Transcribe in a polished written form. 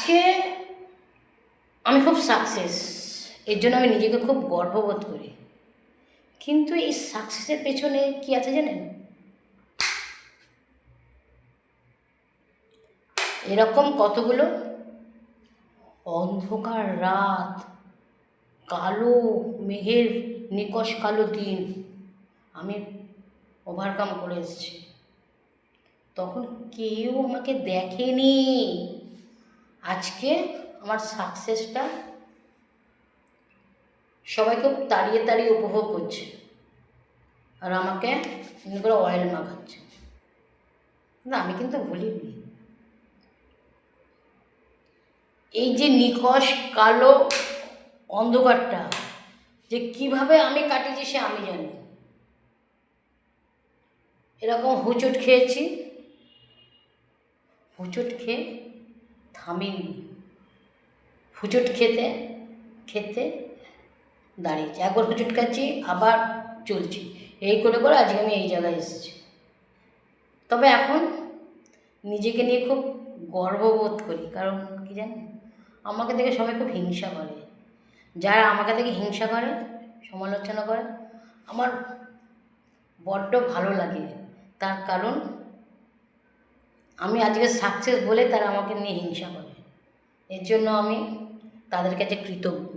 আজকে আমি খুব সাকসেস, এর জন্য আমি নিজেকে খুব গর্ববোধ করি। কিন্তু এই সাকসেসের পেছনে কি আছে জানেন? এরকম কতগুলো অন্ধকার রাত, কালো মেঘের নিকষ কালো দিন আমি ওভারকাম করে এসেছি। তখন কেউ আমাকে দেখেনি। আজকে আমার সাকসেসটা সবাই খুব তাড়িয়ে তাড়িয়ে উপভোগ করছে, আর আমাকে এমনি করে অয়েল মাখাচ্ছে। না, আমি কিন্তু ভুলিনি। এই যে নিকষ কালো অন্ধকারটা যে কিভাবে আমি কাটিয়েছি সে আমি জানি। এরকম হোঁচট খেয়েছি, হোঁচট খেয়ে থামিনি, হোঁচট খেতে খেতে দাঁড়িয়েছি। একবার হোঁচট খাচ্ছি, আবার চলছি, এই করে করে আজকে আমি এই জায়গায় এসেছি। তবে এখন নিজেকে নিয়ে খুব গর্ববোধ করি। কারণ কি জানেন, আমাকে দেখে সবাই খুব হিংসা করে। যারা আমাকে দেখে হিংসা করে, সমালোচনা করে, আমার বড্ড ভালো লাগে। তার কারণ আমি আজকে সাকসেস বলে তারা আমাকে নিয়ে হিংসা করে। এর জন্য আমি তাদের কাছে কৃতজ্ঞ।